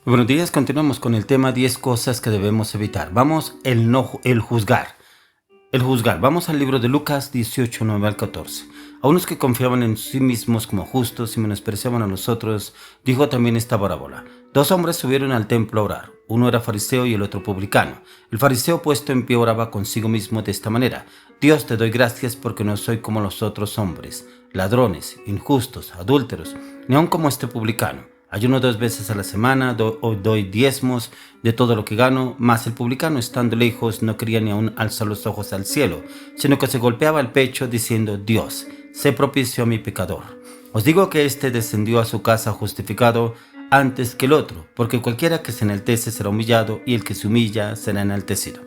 Buenos días, continuamos con el tema 10 cosas que debemos evitar. Vamos, el juzgar. El juzgar. Vamos al libro de Lucas 18, 9 al 14. A unos que confiaban en sí mismos como justos y menospreciaban a los otros, dijo también esta parábola. Dos hombres subieron al templo a orar. Uno era fariseo y el otro publicano. El fariseo puesto en pie oraba consigo mismo de esta manera. Dios, te doy gracias porque no soy como los otros hombres, ladrones, injustos, adúlteros, ni aun como este publicano. Ayuno 2 veces a la semana, doy diezmos de todo lo que gano, mas el publicano, estando lejos, no quería ni aún alzar los ojos al cielo, sino que se golpeaba el pecho diciendo, Dios, sé propicio a mi pecador. Os digo que éste descendió a su casa justificado antes que el otro, porque cualquiera que se enaltece será humillado, y el que se humilla será enaltecido.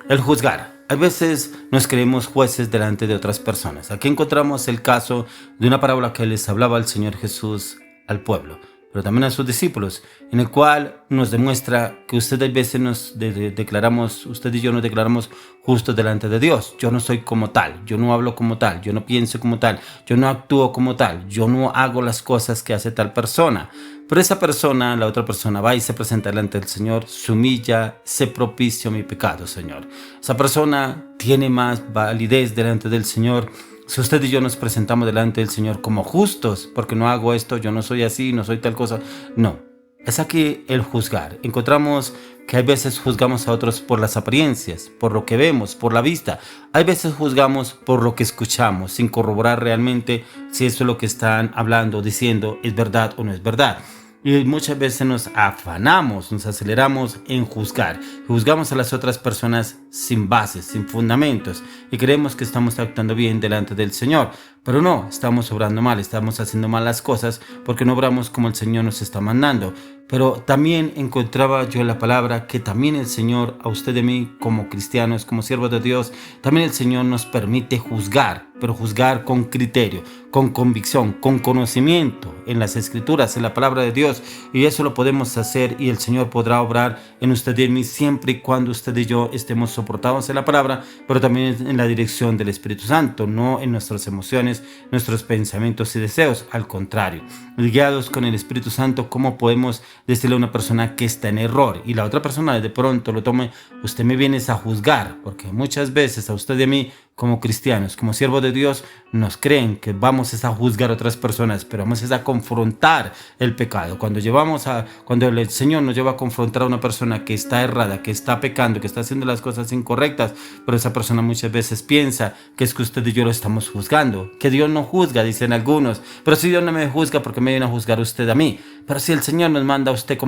El juzgar. A veces nos creemos jueces delante de otras personas. Aquí encontramos el caso de una parábola que les hablaba el Señor Jesús al pueblo, pero también a sus discípulos, en el cual nos demuestra que usted a veces usted y yo nos declaramos justos delante de Dios. Yo no soy como tal, yo no hablo como tal, yo no pienso como tal, yo no actúo como tal, yo no hago las cosas que hace tal persona. Pero esa persona, la otra persona, va y se presenta delante del Señor, se humilla, se propicia mi pecado, Señor. Esa persona tiene más validez delante del Señor si usted y yo nos presentamos delante del Señor como justos, porque no hago esto, yo no soy así, no soy tal cosa. No, es aquí el juzgar. Encontramos que hay veces juzgamos a otros por las apariencias, por lo que vemos, por la vista. Hay veces juzgamos por lo que escuchamos, sin corroborar realmente si eso es lo que están hablando, diciendo, es verdad o no es verdad. Y muchas veces nos afanamos, nos aceleramos en juzgar. Juzgamos a las otras personas sin bases, sin fundamentos. Y creemos que estamos actuando bien delante del Señor. Pero no, estamos obrando mal, estamos haciendo mal las cosas porque no obramos como el Señor nos está mandando. Pero también encontraba yo en la palabra que también el Señor, a usted y a mí, como cristianos, como siervos de Dios, también el Señor nos permite juzgar, pero juzgar con criterio, con convicción, con conocimiento en las Escrituras, en la palabra de Dios. Y eso lo podemos hacer y el Señor podrá obrar en usted y en mí siempre y cuando usted y yo estemos soportados en la palabra, pero también en la dirección del Espíritu Santo, no en nuestras emociones, nuestros pensamientos y deseos. Al contrario, guiados con el Espíritu Santo, ¿cómo podemos decirle a una persona que está en error y la otra persona de pronto lo tome? Usted me viene a juzgar, porque muchas veces a usted y a mí, como cristianos, como siervos de Dios, nos creen que vamos a juzgar a otras personas, pero vamos a confrontar el pecado. Cuando el Señor nos lleva a confrontar a una persona que está errada, que está pecando, que está haciendo las cosas incorrectas, pero esa persona muchas veces piensa que es que usted y yo lo estamos juzgando, que Dios no juzga, dicen algunos. Pero si Dios no me juzga, ¿por qué me viene a juzgar usted a mí? Pero si el Señor nos manda a usted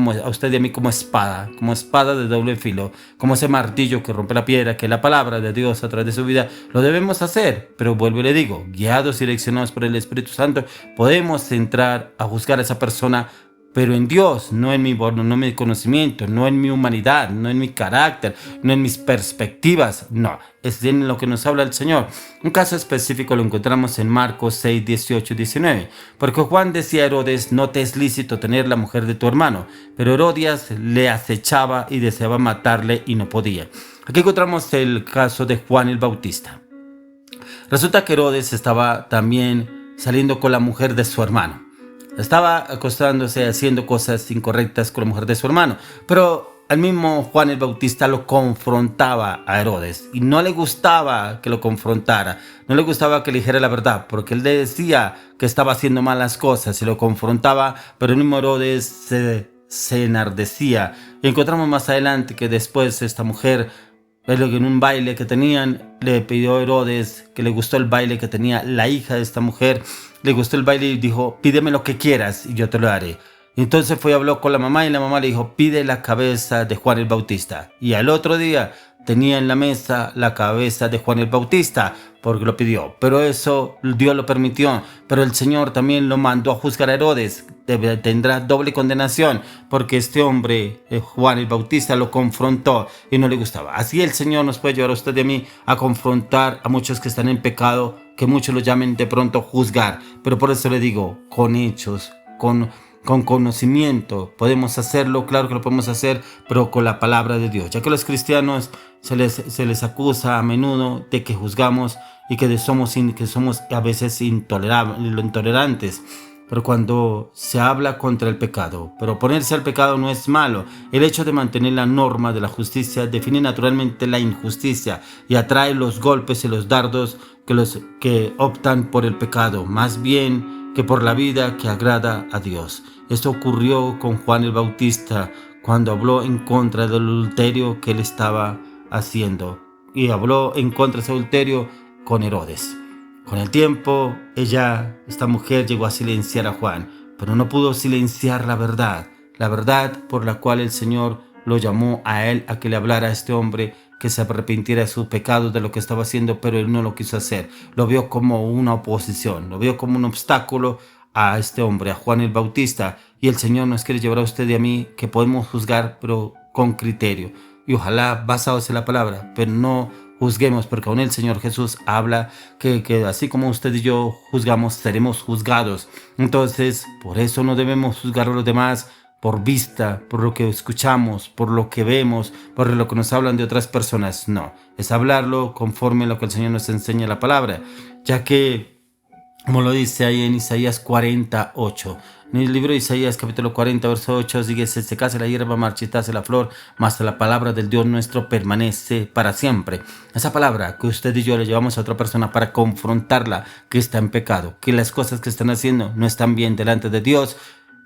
y a mí como espada de doble filo, como ese martillo que rompe la piedra, que es la palabra de Dios a través de su vida, lo debemos hacer. Pero vuelvo y le digo, guiados y direccionados por el Espíritu Santo, podemos entrar a juzgar a esa persona, pero en Dios, no en mi conocimiento, no en mi humanidad, no en mi carácter, no en mis perspectivas, no, es en lo que nos habla el Señor. Un caso específico lo encontramos en Marcos 6, 18 y 19, porque Juan decía a Herodes, no te es lícito tener la mujer de tu hermano, pero Herodías le acechaba y deseaba matarle y no podía. Aquí encontramos el caso de Juan el Bautista. Resulta que Herodes estaba también saliendo con la mujer de su hermano. Estaba acostándose, haciendo cosas incorrectas con la mujer de su hermano. Pero al mismo Juan el Bautista lo confrontaba a Herodes. Y no le gustaba que lo confrontara. No le gustaba que le dijera la verdad. Porque él le decía que estaba haciendo malas cosas y lo confrontaba. Pero el mismo Herodes se enardecía. Y encontramos más adelante que después esta mujer, en un baile que tenían, le pidió a Herodes que le gustó el baile que tenía la hija de esta mujer. Le gustó el baile y dijo, pídeme lo que quieras y yo te lo haré. Entonces fue y habló con la mamá y la mamá le dijo, pide la cabeza de Juan el Bautista. Y al otro día tenía en la mesa la cabeza de Juan el Bautista porque lo pidió. Pero eso Dios lo permitió. Pero el Señor también lo mandó a juzgar a Herodes. Tendrá doble condenación porque este hombre, Juan el Bautista, lo confrontó y no le gustaba. Así el Señor nos puede llevar a usted y a mí a confrontar a muchos que están en pecado, que muchos lo llamen de pronto juzgar. Pero por eso le digo, con hechos, con conocimiento podemos hacerlo. Claro que lo podemos hacer, pero con la palabra de Dios, ya que los cristianos se les acusa a menudo de que juzgamos y que somos a veces intolerantes. pero cuando se habla contra el pecado. Pero oponerse al pecado no es malo. El hecho de mantener la norma de la justicia define naturalmente la injusticia y atrae los golpes y los dardos que los que optan por el pecado, más bien que por la vida que agrada a Dios. Esto ocurrió con Juan el Bautista cuando habló en contra del adulterio que él estaba haciendo, y habló en contra de ese adulterio con Herodes. Con el tiempo, esta mujer llegó a silenciar a Juan, pero no pudo silenciar la verdad por la cual el Señor lo llamó a él a que le hablara a este hombre, que se arrepintiera de sus pecados, de lo que estaba haciendo, pero él no lo quiso hacer. Lo vio como una oposición, lo vio como un obstáculo a este hombre, a Juan el Bautista. Y el Señor nos quiere llevar a usted y a mí, que podemos juzgar, pero con criterio. Y ojalá basados en la palabra, pero no juzguemos, porque aún el Señor Jesús habla que así como usted y yo juzgamos, seremos juzgados. Entonces, por eso no debemos juzgar a los demás por vista, por lo que escuchamos, por lo que vemos, por lo que nos hablan de otras personas. No, es hablarlo conforme a lo que el Señor nos enseña en la palabra, ya que, como lo dice ahí en Isaías 48, en el libro de Isaías capítulo 40, verso 8, sigue: se secase la hierba, marchitase la flor, mas la palabra del Dios nuestro permanece para siempre. Esa palabra que usted y yo le llevamos a otra persona para confrontarla, que está en pecado, que las cosas que están haciendo no están bien delante de Dios,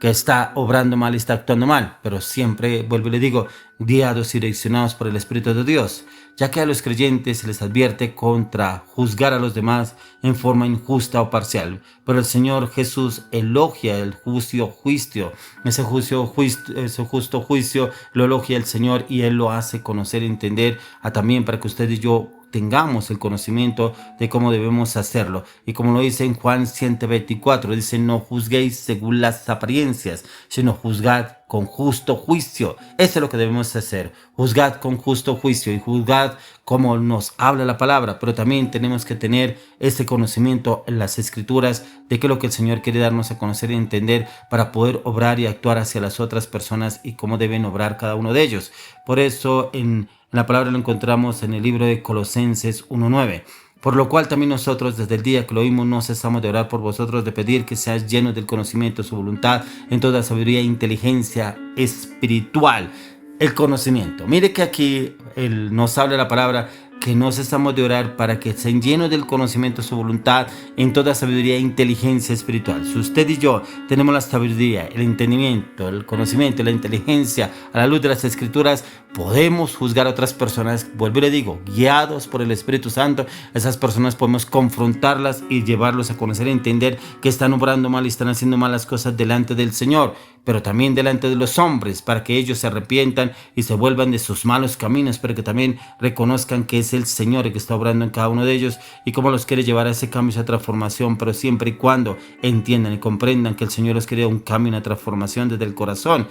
que está obrando mal y está actuando mal, pero siempre, vuelvo y le digo, guiados y direccionados por el Espíritu de Dios, ya que a los creyentes se les advierte contra juzgar a los demás en forma injusta o parcial. Pero el Señor Jesús elogia el justo juicio, ese justo juicio lo elogia el Señor, y Él lo hace conocer y entender también para que usted y yo tengamos el conocimiento de cómo debemos hacerlo. Y como lo dice en Juan 124, dice: no juzguéis según las apariencias, sino juzgad con justo juicio. Eso es lo que debemos hacer: juzgad con justo juicio y juzgad como nos habla la palabra. Pero también tenemos que tener ese conocimiento en las Escrituras de qué es lo que el Señor quiere darnos a conocer y entender para poder obrar y actuar hacia las otras personas y cómo deben obrar cada uno de ellos. Por eso en la palabra lo encontramos en el libro de Colosenses 1:9. Por lo cual también nosotros, desde el día que lo oímos, no cesamos de orar por vosotros, de pedir que seáis llenos del conocimiento de su voluntad, en toda sabiduría e inteligencia espiritual. El conocimiento. Mire que aquí nos habla la palabra que no cesamos de orar para que sean llenos del conocimiento de su voluntad, en toda sabiduría e inteligencia espiritual. Si usted y yo tenemos la sabiduría, el entendimiento, el conocimiento, la inteligencia a la luz de las Escrituras, podemos juzgar a otras personas, vuelvo y le digo, guiados por el Espíritu Santo. Esas personas podemos confrontarlas y llevarlos a conocer y entender que están obrando mal y están haciendo malas cosas delante del Señor, pero también delante de los hombres, para que ellos se arrepientan y se vuelvan de sus malos caminos, pero que también reconozcan que es el Señor el que está obrando en cada uno de ellos y cómo los quiere llevar a ese cambio, a esa transformación, pero siempre y cuando entiendan y comprendan que el Señor los quiere un cambio, una transformación desde el corazón.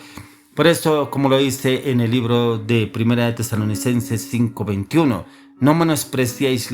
Por eso, como lo dice en el libro de Primera de Tesalonicenses 5:21, no menospreciéis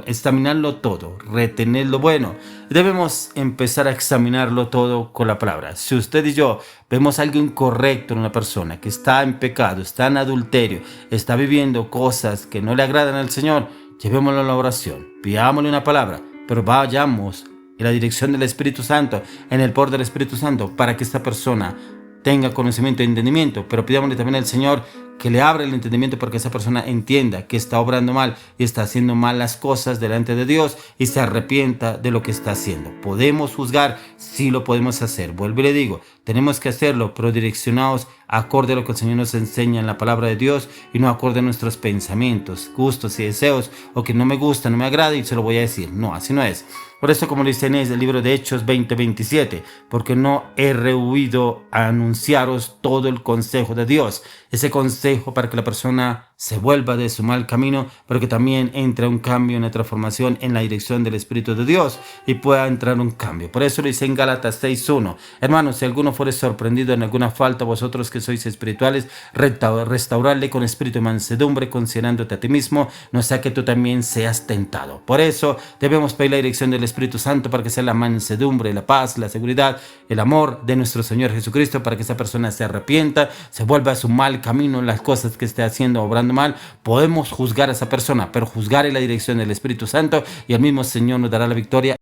examinarlo todo, retened lo bueno. Debemos empezar a examinarlo todo con la palabra. Si usted y yo vemos algo incorrecto en una persona que está en pecado, está en adulterio, está viviendo cosas que no le agradan al Señor, llevémoslo a la oración, pidámosle una palabra, pero vayamos en la dirección del Espíritu Santo, en el poder del Espíritu Santo, para que esta persona tenga conocimiento y entendimiento. Pero pidámosle también al Señor que le abra el entendimiento para que esa persona entienda que está obrando mal y está haciendo malas cosas delante de Dios y se arrepienta de lo que está haciendo. ¿Podemos juzgar? Sí, lo podemos hacer. Vuelvo y le digo, tenemos que hacerlo, pero direccionados acorde a lo que el Señor nos enseña en la palabra de Dios y no acorde a nuestros pensamientos, gustos y deseos, o que no me gusta, no me agrada y se lo voy a decir. No, así no es. Por eso, como dice en el libro de Hechos 20:27, porque no he rehuido a anunciaros todo el consejo de Dios. Ese consejo para que la persona se vuelva de su mal camino, pero que también entre un cambio, una transformación en la dirección del Espíritu de Dios y pueda entrar un cambio. Por eso lo dice en Gálatas 6:1. Hermanos, si alguno fuere sorprendido en alguna falta, vosotros que sois espirituales, restaurarle con espíritu de mansedumbre, considerándote a ti mismo, no sea que tú también seas tentado. Por eso debemos pedir la dirección del Espíritu Santo para que sea la mansedumbre, la paz, la seguridad, el amor de nuestro Señor Jesucristo, para que esa persona se arrepienta, se vuelva a su mal camino, las cosas que esté haciendo, obrando mal. Podemos juzgar a esa persona, pero juzgar en la dirección del Espíritu Santo, y el mismo Señor nos dará la victoria.